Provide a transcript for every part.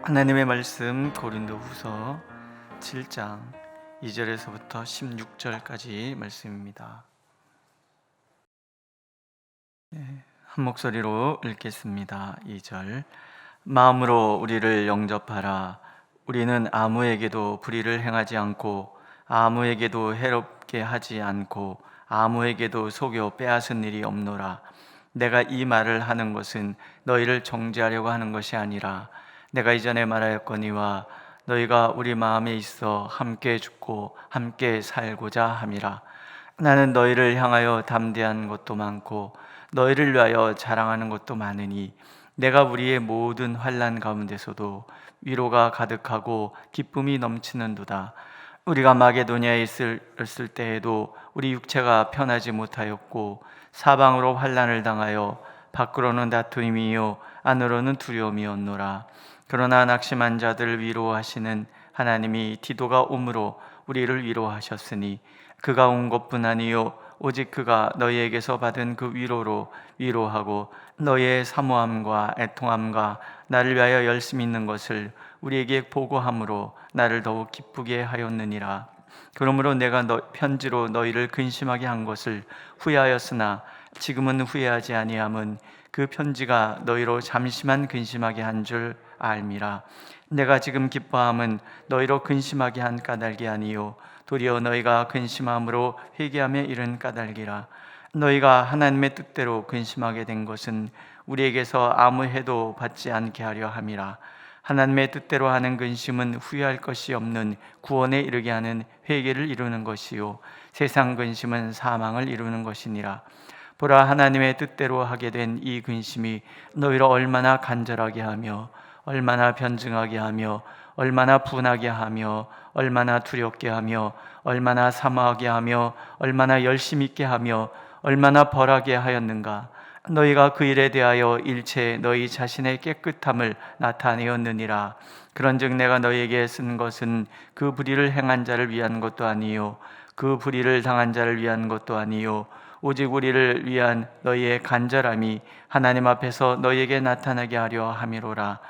하나님의 말씀 고린도후서 7장 2절에서부터 16절까지 말씀입니다. 한 목소리로 읽겠습니다. 2절. 마음으로 우리를 영접하라. 우리는 아무에게도 불의를 행하지 않고 아무에게도 해롭게 하지 않고 아무에게도 속여 빼앗은 일이 없노라. 내가 이 말을 하는 것은 너희를 정죄하려고 하는 것이 아니라 내가 이전에 말하였거니와 너희가 우리 마음에 있어 함께 죽고 함께 살고자 함이라. 나는 너희를 향하여 담대한 것도 많고 너희를 위하여 자랑하는 것도 많으니 내가 우리의 모든 환난 가운데서도 위로가 가득하고 기쁨이 넘치는도다. 우리가 마게도냐에 있을 때에도 우리 육체가 편하지 못하였고 사방으로 환난을 당하여 밖으로는 다툼이요 안으로는 두려움이었노라. 그러나 낙심한 자들을 위로하시는 하나님이 디도가 옴으로 우리를 위로하셨으니 그가 온 것뿐 아니요 오직 그가 너희에게서 받은 그 위로로 위로하고 너희의 사모함과 애통함과 나를 위하여 열심히 있는 것을 우리에게 보고함으로 나를 더욱 기쁘게 하였느니라. 그러므로 내가 편지로 너희를 근심하게 한 것을 후회하였으나 지금은 후회하지 아니함은 그 편지가 너희로 잠시만 근심하게 한 줄 알미라. 내가 지금 기뻐함은 너희로 근심하게 한 까닭이 아니요 도리어 너희가 근심함으로 회개함에 이른 까닭이라. 너희가 하나님의 뜻대로 근심하게 된 것은 우리에게서 아무 해도 받지 않게 하려 함이라. 하나님의 뜻대로 하는 근심은 후회할 것이 없는 구원에 이르게 하는 회개를 이루는 것이요 세상 근심은 사망을 이루는 것이니라. 보라, 하나님의 뜻대로 하게 된 이 근심이 너희를 얼마나 간절하게 하며 얼마나 변증하게 하며 얼마나 분하게 하며 얼마나 두렵게 하며 얼마나 사모하게 하며 얼마나 열심 있게 하며 얼마나 벌하게 하였는가. 너희가 그 일에 대하여 일체 너희 자신의 깨끗함을 나타내었느니라. 그런즉 내가 너희에게 쓴 것은 그 불의를 행한 자를 위한 것도 아니요 그 불의를 당한 자를 위한 것도 아니요 오직 우리를 위한 너희의 간절함이 하나님 앞에서 너희에게 나타나게 하려 함이로라.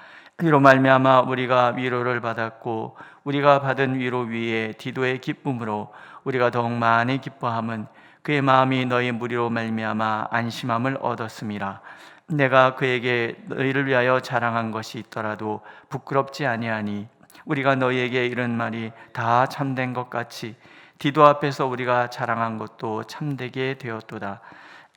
이로 말미암아 우리가 위로를 받았고 우리가 받은 위로 위에 디도의 기쁨으로 우리가 더욱 많이 기뻐함은 그의 마음이 너희 무리로 말미암아 안심함을 얻었음이라. 내가 그에게 너희를 위하여 자랑한 것이 있더라도 부끄럽지 아니하니 우리가 너희에게 이런 말이 다 참된 것 같이 디도 앞에서 우리가 자랑한 것도 참되게 되었도다.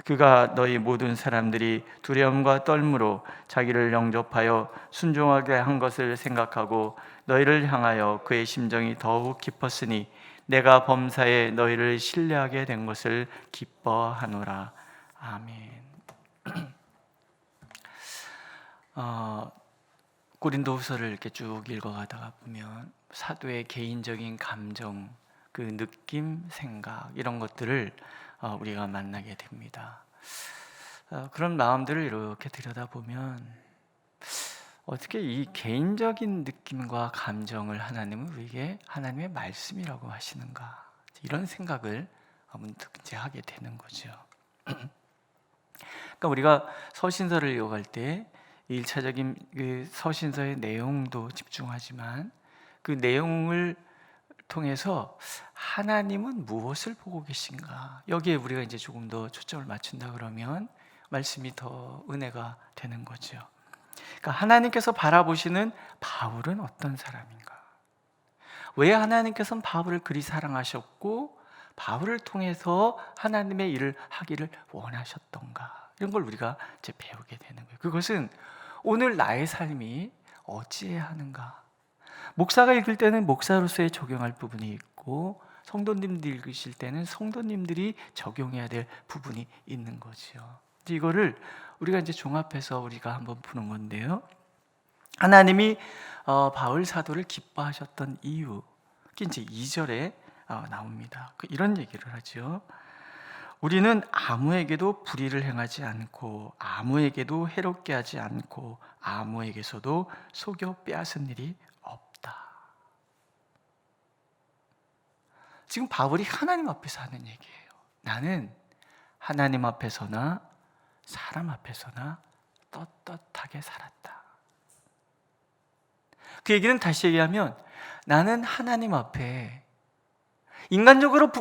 그가 너희 모든 사람들이 두려움과 떨므로 자기를 영접하여 순종하게 한 것을 생각하고 너희를 향하여 그의 심정이 더욱 깊었으니 내가 범사에 너희를 신뢰하게 된 것을 기뻐하노라. 아멘. 고린도후서를 이렇게 쭉 읽어가다가 보면 사도의 개인적인 감정, 그 느낌, 생각 이런 것들을 우리가 만나게 됩니다. 그런 마음들을 이렇게 들여다보면 어떻게 이 개인적인 느낌과 감정을 하나님은 우리에게 하나님의 말씀이라고 하시는가, 이런 생각을 문득 이제 하게 되는 거죠. 그러니까 우리가 서신서를 읽어갈 때 1차적인 그 서신서의 내용도 집중하지만 그 내용을 통해서 하나님은 무엇을 보고 계신가, 여기에 우리가 이제 조금 더 초점을 맞춘다 그러면 말씀이 더 은혜가 되는 거죠. 그러니까 하나님께서 바라보시는 바울은 어떤 사람인가, 왜 하나님께서는 바울을 그리 사랑하셨고 바울을 통해서 하나님의 일을 하기를 원하셨던가, 이런 걸 우리가 이제 배우게 되는 거예요. 그것은 오늘 나의 삶이 어찌해야 하는가, 목사가 읽을 때는 목사로서의 적용할 부분이 있고 성도님들이 읽으실 때는 성도님들이 적용해야 될 부분이 있는 거죠. 이거를 우리가 이제 종합해서 우리가 한번 푸는 건데요. 하나님이 바울 사도를 기뻐하셨던 이유, 그게 이제 2절에 나옵니다. 이런 얘기를 하죠. 우리는 아무에게도 불의를 행하지 않고 아무에게도 해롭게 하지 않고 아무에게서도 속여 빼앗은 일이 없다. 지금 바울이 하나님 앞에서 하는 얘기예요. 나는 하나님 앞에서나 사람 앞에서나 떳떳하게 살았다. 그 얘기는 다시 얘기하면 나는 하나님 앞에 인간적으로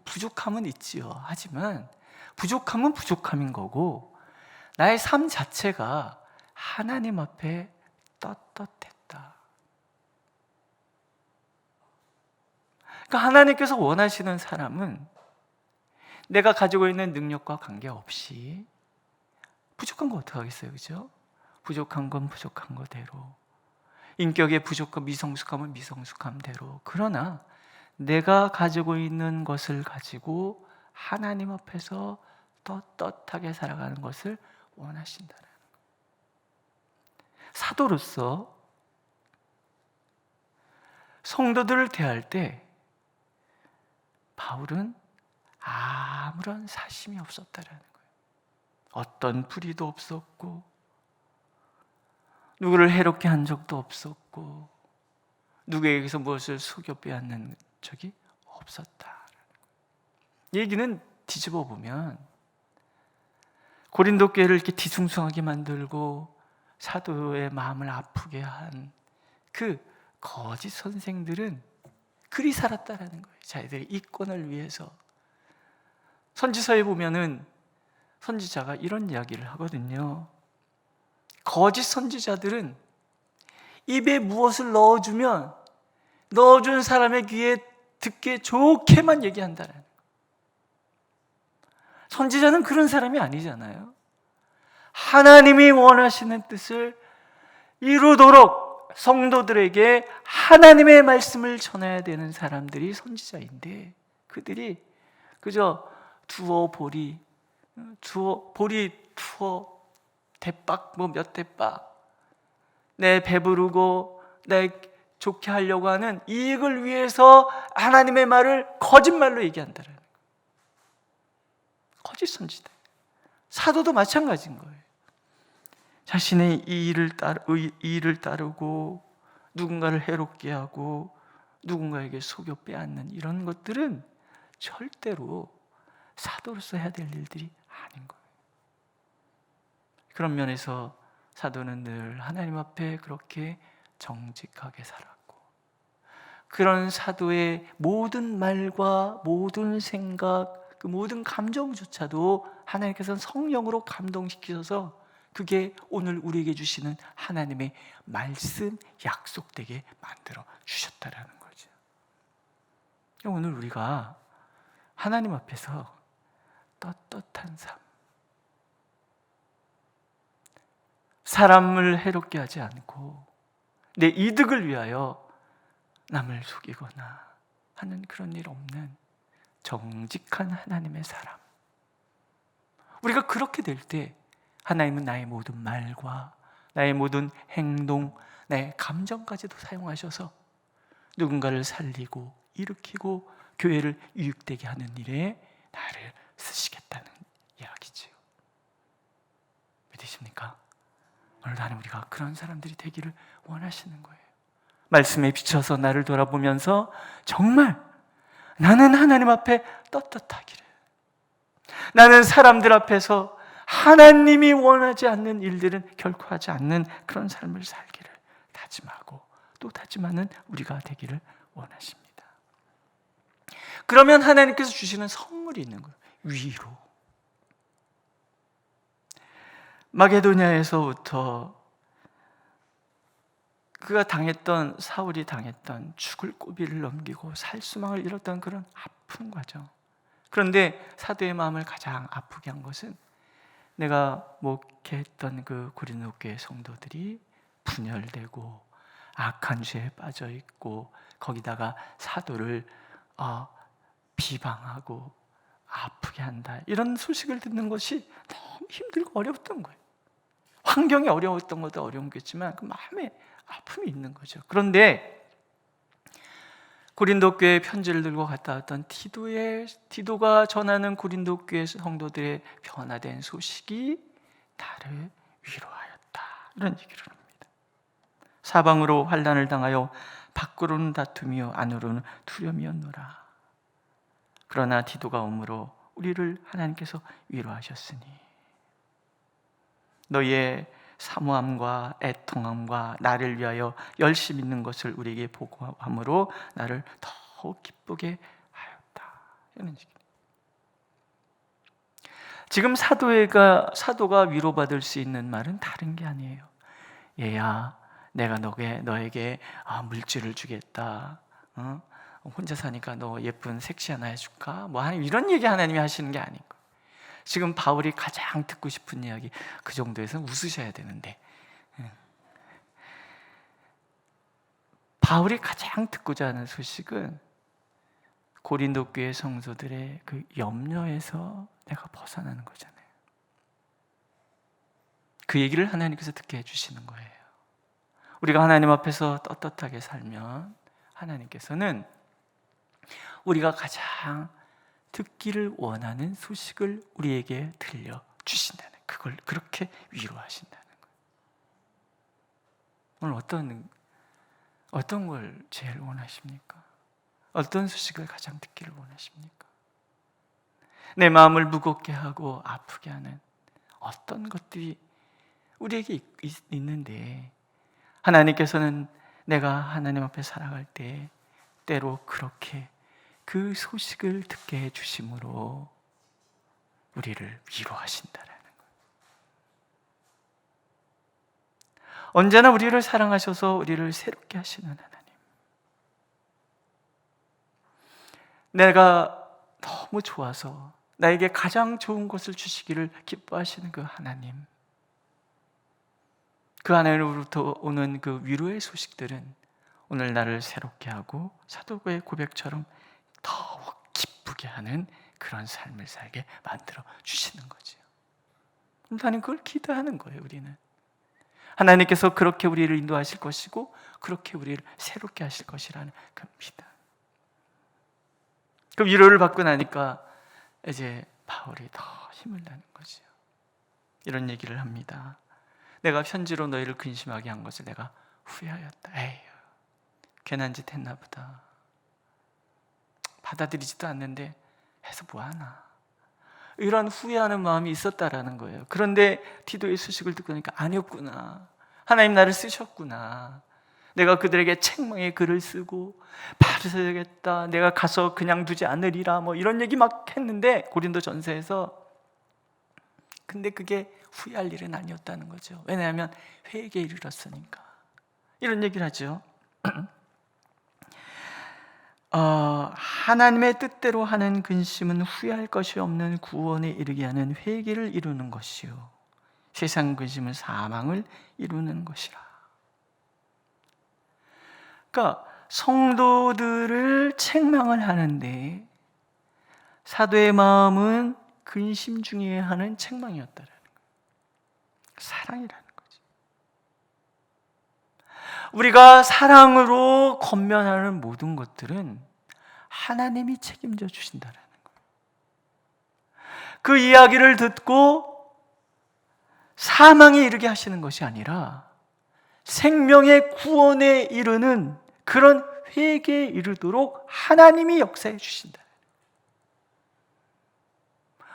부족함은 있지요. 하지만 부족함은 부족함인 거고 나의 삶 자체가 하나님 앞에 떳떳했다. 그러니까 하나님께서 원하시는 사람은 내가 가지고 있는 능력과 관계없이 부족한 거 어떡하겠어요, 그죠? 부족한 건 부족한 거대로, 인격의 부족함, 미성숙함은 미성숙함대로. 그러나 내가 가지고 있는 것을 가지고 하나님 앞에서 떳떳하게 살아가는 것을 원하신다는 거예요. 사도로서 성도들을 대할 때 바울은 아무런 사심이 없었다라는 거예요. 어떤 불의도 없었고 누구를 해롭게 한 적도 없었고 누구에게서 무엇을 속여 빼앗는 적이 없었다. 이 얘기는 뒤집어 보면 고린도 교회를 이렇게 뒤숭숭하게 만들고 사도의 마음을 아프게 한 그 거짓 선생들은 그리 살았다라는 거예요. 자기들의 이권을 위해서. 선지서에 보면은 선지자가 이런 이야기를 하거든요. 거짓 선지자들은 입에 무엇을 넣어주면 넣어준 사람의 귀에 듣기에 좋게만 얘기한다는 거예요. 선지자는 그런 사람이 아니잖아요. 하나님이 원하시는 뜻을 이루도록 성도들에게 하나님의 말씀을 전해야 되는 사람들이 선지자인데 그들이 그저 두어 보리 투어 대박 몇 대박 내 배부르고 내 좋게 하려고 하는 이익을 위해서 하나님의 말을 거짓말로 얘기한다는 거예요. 거짓 선지자. 사도도 마찬가지인 거예요. 자신의 이의를 따르고 누군가를 해롭게 하고 누군가에게 속여 빼앗는 이런 것들은 절대로 사도로서 해야 될 일들이 아닌 거예요. 그런 면에서 사도는 늘 하나님 앞에 그렇게 정직하게 살았고 그런 사도의 모든 말과 모든 생각, 그 모든 감정조차도 하나님께서는 성령으로 감동시키셔서 그게 오늘 우리에게 주시는 하나님의 말씀, 약속되게 만들어 주셨다라는 거죠. 오늘 우리가 하나님 앞에서 떳떳한 삶, 사람을 해롭게 하지 않고 내 이득을 위하여 남을 속이거나 하는 그런 일 없는 정직한 하나님의 사람. 우리가 그렇게 될 때 하나님은 나의 모든 말과 나의 모든 행동, 나의 감정까지도 사용하셔서 누군가를 살리고 일으키고 교회를 유익되게 하는 일에 나를 쓰시겠다는 이야기지요. 믿으십니까? 오늘 하나님 우리가 그런 사람들이 되기를 원하시는 거예요. 말씀에 비춰서 나를 돌아보면서 정말 나는 하나님 앞에 떳떳하기를, 나는 사람들 앞에서 하나님이 원하지 않는 일들은 결코 하지 않는 그런 삶을 살기를 다짐하고 또 다짐하는 우리가 되기를 원하십니다. 그러면 하나님께서 주시는 선물이 있는 거예요. 위로. 마게도냐에서부터 그가 당했던, 사울이 당했던 죽을 고비를 넘기고 살수망을 잃었던 그런 아픈 과정. 그런데 사도의 마음을 가장 아프게 한 것은 내가 목회했던 그 고린도 교회 성도들이 분열되고 악한 죄에 빠져 있고 거기다가 사도를 비방하고 아프게 한다, 이런 소식을 듣는 것이 너무 힘들고 어려웠던 거예요. 환경이 어려웠던 것도 어려운 거겠지만 그 마음에 아픔이 있는 거죠. 그런데 고린도 교회에 편지를 들고 갔다 왔던 디도가 전하는 고린도 교회 성도들의 변화된 소식이 나를 위로하였다, 이런 얘기를 합니다. 사방으로 환난을 당하여 밖으로는 다툼이요 안으로는 두려움이었노라. 그러나 디도가 오므로 우리를 하나님께서 위로하셨으니 너희의 사모함과 애통함과 나를 위하여 열심히 있는 것을 우리에게 보고함으로 나를 더욱 기쁘게 하였다. 이런 얘기. 지금 사도가 위로받을 수 있는 말은 다른 게 아니에요. 얘야, 내가 너에게 물질을 주겠다. 혼자 사니까 너 예쁜 색시 하나 해줄까? 이런 얘기 하나님이 하시는 게 아니고, 지금 바울이 가장 듣고 싶은 이야기, 그 정도에서는 웃으셔야 되는데, 바울이 가장 듣고자 하는 소식은 고린도 교회 성도들의 그 염려에서 내가 벗어나는 거잖아요. 그 얘기를 하나님께서 듣게 해주시는 거예요. 우리가 하나님 앞에서 떳떳하게 살면 하나님께서는 우리가 가장 듣기를 원하는 소식을 우리에게 들려주신다는, 그걸 그렇게 위로하신다는 거예요. 오늘 어떤 걸 제일 원하십니까? 어떤 소식을 가장 듣기를 원하십니까? 내 마음을 무겁게 하고 아프게 하는 어떤 것들이 우리에게 있는데, 하나님께서는 내가 하나님 앞에 살아갈 때 때로 그렇게 그 소식을 듣게 해주심으로 우리를 위로하신다라는 거예요. 언제나 우리를 사랑하셔서 우리를 새롭게 하시는 하나님, 내가 너무 좋아서 나에게 가장 좋은 것을 주시기를 기뻐하시는 그 하나님, 그 하나님으로부터 오는 그 위로의 소식들은 오늘 나를 새롭게 하고 사도의 고백처럼 더욱 기쁘게 하는 그런 삶을 살게 만들어 주시는 거죠. 나는 그걸 기대하는 거예요. 우리는 하나님께서 그렇게 우리를 인도하실 것이고 그렇게 우리를 새롭게 하실 것이라는 그 믿음. 그 위로를 받고 나니까 이제 바울이 더 힘을 내는 거죠. 이런 얘기를 합니다. 내가 편지로 너희를 근심하게 한 것을 내가 후회하였다. 에휴, 괜한 짓 했나 보다. 받아들이지도 않는데 해서 뭐하나. 이런 후회하는 마음이 있었다라는 거예요. 그런데 디도의 소식을 듣고 나니까 아니었구나. 하나님 나를 쓰셨구나. 내가 그들에게 책망의 글을 쓰고 바르셔야겠다. 내가 가서 그냥 두지 않으리라. 이런 얘기 막 했는데 고린도 전서에서, 근데 그게 후회할 일은 아니었다는 거죠. 왜냐하면 회개에 이르렀으니까. 이런 얘기를 하죠. 하나님의 뜻대로 하는 근심은 후회할 것이 없는 구원에 이르게 하는 회개를 이루는 것이요, 세상 근심은 사망을 이루는 것이라. 그러니까 성도들을 책망을 하는데 사도의 마음은 근심 중에 하는 책망이었다라는 거예요. 사랑이라는 거죠. 우리가 사랑으로 권면하는 모든 것들은 하나님이 책임져 주신다라는 거예요. 그 이야기를 듣고 사망에 이르게 하시는 것이 아니라 생명의 구원에 이르는 그런 회개에 이르도록 하나님이 역사해 주신다.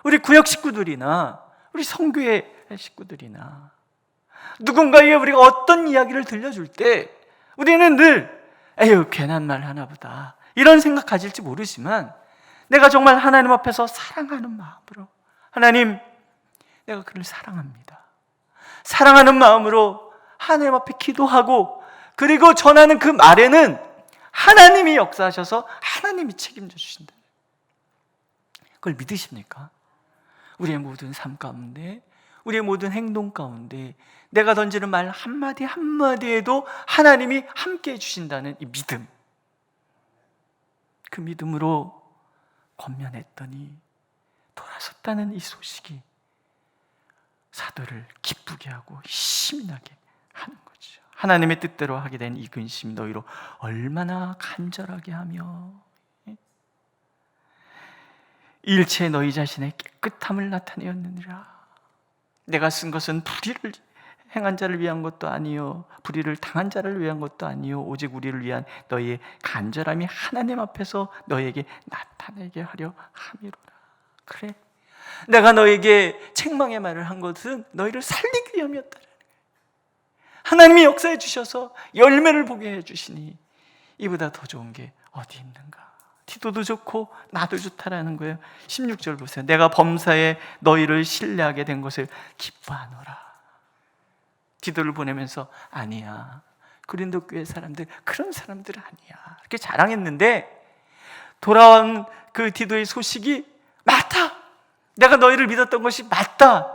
우리 구역 식구들이나 우리 성교회 식구들이나 누군가에게 우리가 어떤 이야기를 들려줄 때 우리는 늘 에휴 괜한 말 하나 보다 이런 생각 가질지 모르지만, 내가 정말 하나님 앞에서 사랑하는 마음으로, 하나님 내가 그를 사랑합니다, 사랑하는 마음으로 하나님 앞에 기도하고, 그리고 전하는 그 말에는 하나님이 역사하셔서 하나님이 책임져 주신다. 그걸 믿으십니까? 우리의 모든 삶 가운데, 우리의 모든 행동 가운데 내가 던지는 말 한마디 한마디에도 하나님이 함께 해주신다는 이 믿음, 그 믿음으로 권면했더니 돌아섰다는 이 소식이 사도를 기쁘게 하고 힘이 나게 하는 거죠. 하나님의 뜻대로 하게 된 이 근심이 너희로 얼마나 간절하게 하며 일체 너희 자신의 깨끗함을 나타내었느니라. 내가 쓴 것은 불의를 행한 자를 위한 것도 아니요 불의를 당한 자를 위한 것도 아니요 오직 우리를 위한 너희의 간절함이 하나님 앞에서 너희에게 나타내게 하려 함이로라. 그래, 내가 너에게 책망의 말을 한 것은 너희를 살리기 위함이었다. 하나님이 역사해 주셔서 열매를 보게 해 주시니 이보다 더 좋은 게 어디 있는가. 디도도 좋고 나도 좋다라는 거예요. 16절 보세요. 내가 범사에 너희를 신뢰하게 된 것을 기뻐하노라. 디도를 보내면서 아니야, 고린도 교회 사람들 그런 사람들 아니야, 이렇게 자랑했는데 돌아온 그 디도의 소식이 맞다, 내가 너희를 믿었던 것이 맞다.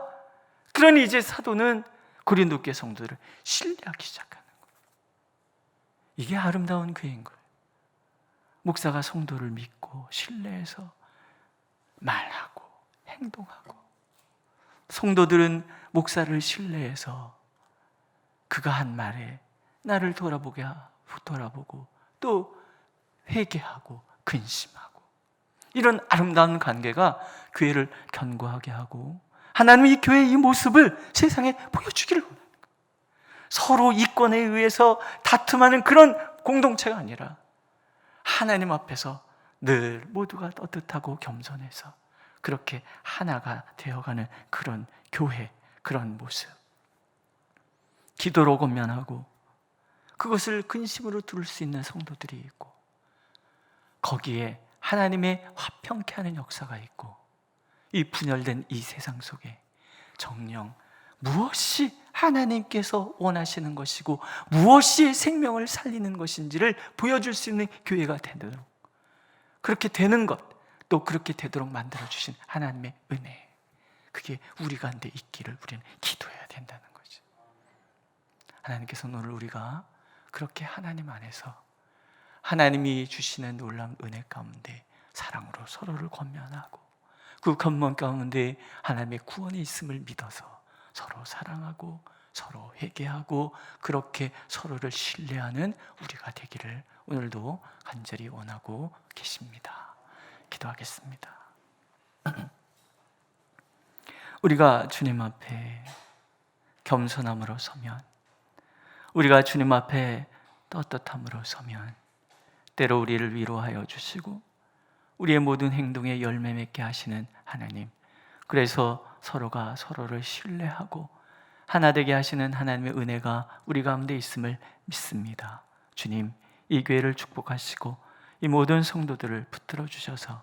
그러니 이제 사도는 고린도 교회 성도들을 신뢰하기 시작하는 거예요. 이게 아름다운 교회인 거예요. 목사가 성도를 믿고 신뢰해서 말하고 행동하고, 성도들은 목사를 신뢰해서 그가 한 말에 나를 돌아보고 또 회개하고 근심하고, 이런 아름다운 관계가 교회를 견고하게 하고 하나님이 이 교회의 이 모습을 세상에 보여주기를 원하는 거예요. 서로 이권에 의해서 다툼하는 그런 공동체가 아니라 하나님 앞에서 늘 모두가 떳떳하고 겸손해서 그렇게 하나가 되어가는 그런 교회, 그런 모습. 기도로 권면하고 그것을 근심으로 들을 수 있는 성도들이 있고, 거기에 하나님의 화평케 하는 역사가 있고, 이 분열된 이 세상 속에 정녕 무엇이 하나님께서 원하시는 것이고 무엇이 생명을 살리는 것인지를 보여줄 수 있는 교회가 되도록, 그렇게 되는 것, 또 그렇게 되도록 만들어주신 하나님의 은혜, 그게 우리 가운데 있기를 우리는 기도해야 된다는 거죠. 하나님께서 오늘 우리가 그렇게 하나님 안에서 하나님이 주시는 놀라운 은혜 가운데 사랑으로 서로를 권면하고, 그 권면 가운데 하나님의 구원이 있음을 믿어서 서로 사랑하고 서로 회개하고 그렇게 서로를 신뢰하는 우리가 되기를 오늘도 간절히 원하고 계십니다. 기도하겠습니다. 우리가 주님 앞에 겸손함으로 서면, 우리가 주님 앞에 떳떳함으로 서면 때로 우리를 위로하여 주시고 우리의 모든 행동에 열매 맺게 하시는 하나님, 그래서 서로가 서로를 신뢰하고 하나 되게 하시는 하나님의 은혜가 우리 가운데 있음을 믿습니다. 주님, 이 교회를 축복하시고 이 모든 성도들을 붙들어 주셔서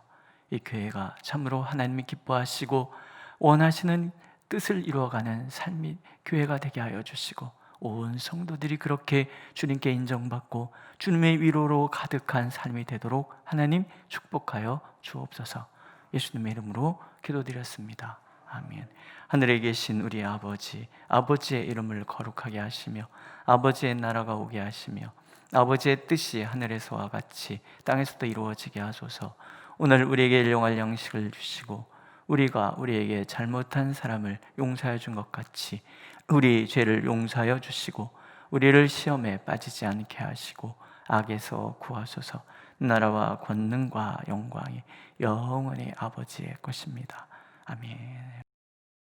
이 교회가 참으로 하나님이 기뻐하시고 원하시는 뜻을 이루어가는 삶이 교회가 되게 하여 주시고, 온 성도들이 그렇게 주님께 인정받고 주님의 위로로 가득한 삶이 되도록 하나님 축복하여 주옵소서. 예수님의 이름으로 기도드렸습니다. 아멘. 하늘에 계신 우리 아버지, 아버지의 이름을 거룩하게 하시며 아버지의 나라가 오게 하시며 아버지의 뜻이 하늘에서와 같이 땅에서도 이루어지게 하소서. 오늘 우리에게 일용할 양식을 주시고 우리가 우리에게 잘못한 사람을 용서해 준 것 같이 우리 죄를 용서하여 주시고 우리를 시험에 빠지지 않게 하시고 악에서 구하소서. 나라와 권능과 영광이 영원히 아버지의 것입니다. 아멘.